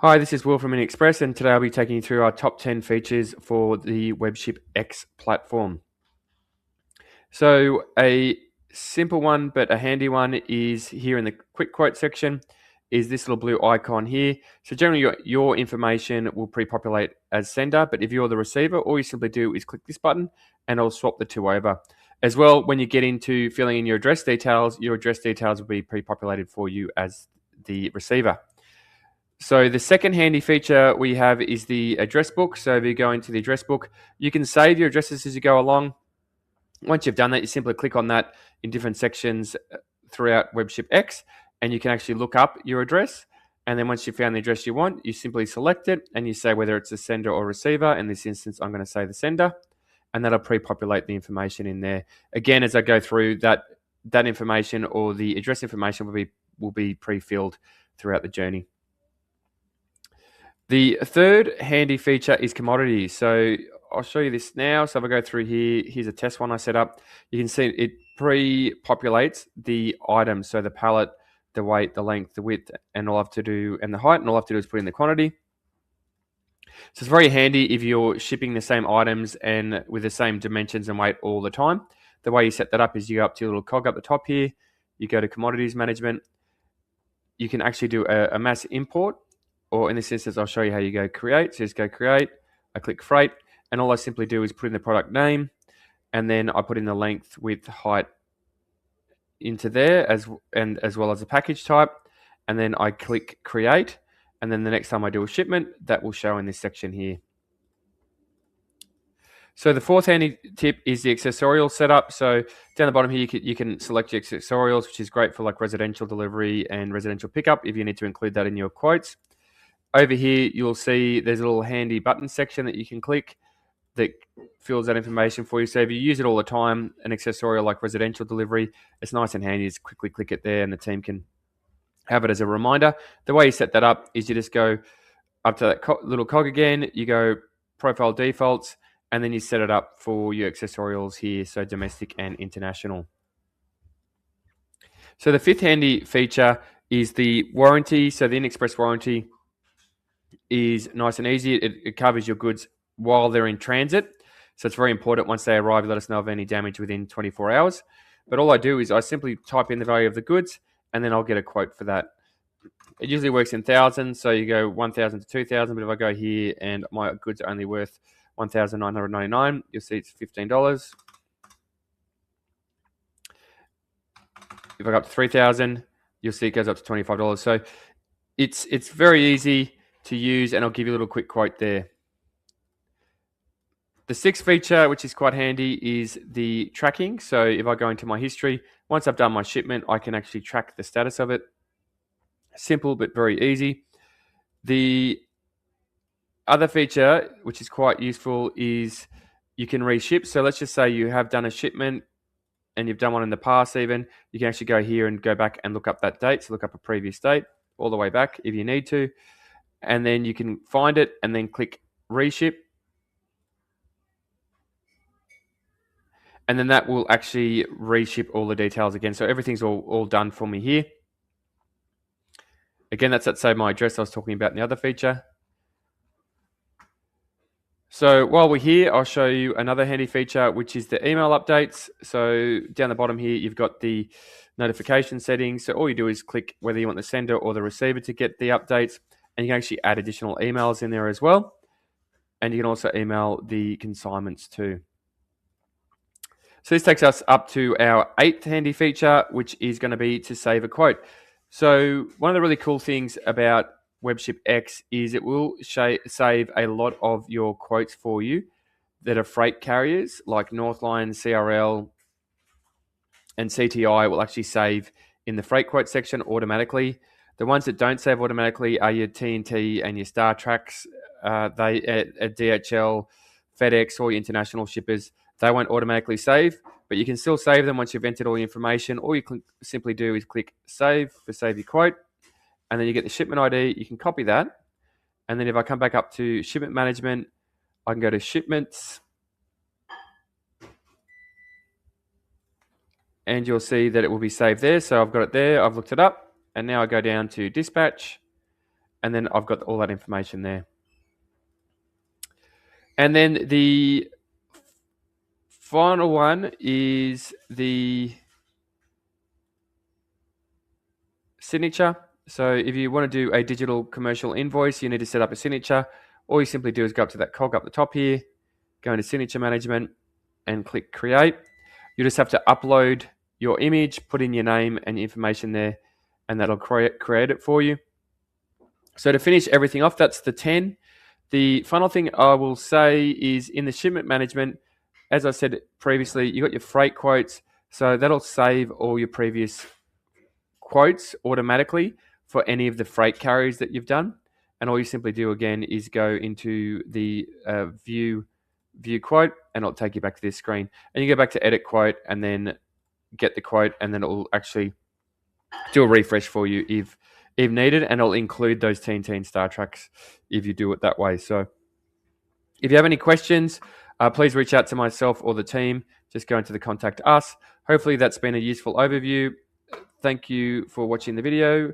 Hi, this is Will from AnyExpress, and today I'll be taking you through our top 10 features for the WebshipX platform. So a simple one, but a handy one is here in the quick quote section is this little blue icon here. So generally your information will pre-populate as sender, but if you're the receiver, all you simply do is click this button and it'll swap the two over. As well, when you get into filling in your address details will be pre-populated for you as the receiver. So the second handy feature we have is the address book. So if you go into the address book, you can save your addresses as you go along. Once you've done that, you simply click on that in different sections throughout WebshipX, and you can actually look up your address. And then once you've found the address you want, you simply select it and you say whether it's a sender or receiver. In this instance, I'm going to say the sender, and that'll pre-populate the information in there. Again, as I go through that information or the address information will be pre-filled throughout the journey. The third handy feature is commodities. So I'll show you this now. So if I go through here, here's a test one I set up. You can see it pre-populates the items. So the pallet, the weight, the length, the width, and all I have to do, and the height, and all I have to do is put in the quantity. So it's very handy if you're shipping the same items and with the same dimensions and weight all the time. The way you set that up is you go up to your little cog up the top here, you go to commodities management. You can actually do a mass import, or in this instance, I'll show you how you go create. So just go create, I click freight, and all I simply do is put in the product name, and then I put in the length, width, height into there, as well as the package type, and then I click create, and then the next time I do a shipment, that will show in this section here. So the fourth handy tip is the accessorial setup. So down the bottom here, you can select your accessorials, which is great for like residential delivery and residential pickup if you need to include that in your quotes. Over here, you'll see there's a little handy button section that you can click that fills that information for you. So if you use it all the time, an accessorial like residential delivery, it's nice and handy. Just quickly click it there and the team can have it as a reminder. The way you set that up is you just go up to that little cog again, you go profile defaults, and then you set it up for your accessorials here, so domestic and international. So the fifth handy feature is the warranty. So the AnyExpress warranty is nice and easy. It covers your goods while they're in transit. So it's very important once they arrive, you let us know of any damage within 24 hours. But all I do is I simply type in the value of the goods and then I'll get a quote for that. It usually works in thousands. So you go 1,000 to 2,000. But if I go here and my goods are only worth $1,999, you'll see it's $15. If I go up to 3,000, you'll see it goes up to $25. So it's very easy to use, and I'll give you a little quick quote there. The sixth feature, which is quite handy, is the tracking. So if I go into my history, once I've done my shipment, I can actually track the status of it. Simple, but very easy. The other feature, which is quite useful, is you can reship. So let's just say you have done a shipment and you've done one in the past even, you can actually go here and go back and look up that date. So look up a previous date all the way back if you need to. And then you can find it and then click reship. And then that will actually reship all the details again. So everything's all done for me here. Again, that's that Save My Address I was talking about in the other feature. So while we're here, I'll show you another handy feature, which is the email updates. So down the bottom here, you've got the notification settings. So all you do is click whether you want the sender or the receiver to get the updates. And you can actually add additional emails in there as well. And you can also email the consignments too. So this takes us up to our eighth handy feature, which is going to be to save a quote. So one of the really cool things about WebshipX is it will save a lot of your quotes for you that are freight carriers like Northline, CRL, and CTI will actually save in the freight quote section automatically. The ones that don't save automatically are your TNT and your StarTracks. They at DHL, FedEx, or your international shippers. They won't automatically save, but you can still save them once you've entered all the information. All you can simply do is click save for save your quote, and then you get the shipment ID. You can copy that, and then if I come back up to shipment management, I can go to shipments, and you'll see that it will be saved there. So I've got it there. I've looked it up, and now I go down to dispatch, and then I've got all that information there. And then the final one is the signature. So if you want to do a digital commercial invoice, you need to set up a signature. All you simply do is go up to that cog up the top here, go into signature management and click create. You just have to upload your image, put in your name and your information there, and that'll create it for you. So to finish everything off, that's the 10. The final thing I will say is in the shipment management, as I said previously, you got your freight quotes. So that'll save all your previous quotes automatically for any of the freight carriers that you've done. And all you simply do again is go into the view quote, and it'll take you back to this screen. And you go back to edit quote and then get the quote, and then it'll actually do a refresh for you if needed, and it'll include those TNT and StarTracks if you do it that way. So if you have any questions, please reach out to myself or the team. Just go into the contact us. Hopefully that's been a useful overview. Thank you for watching the video.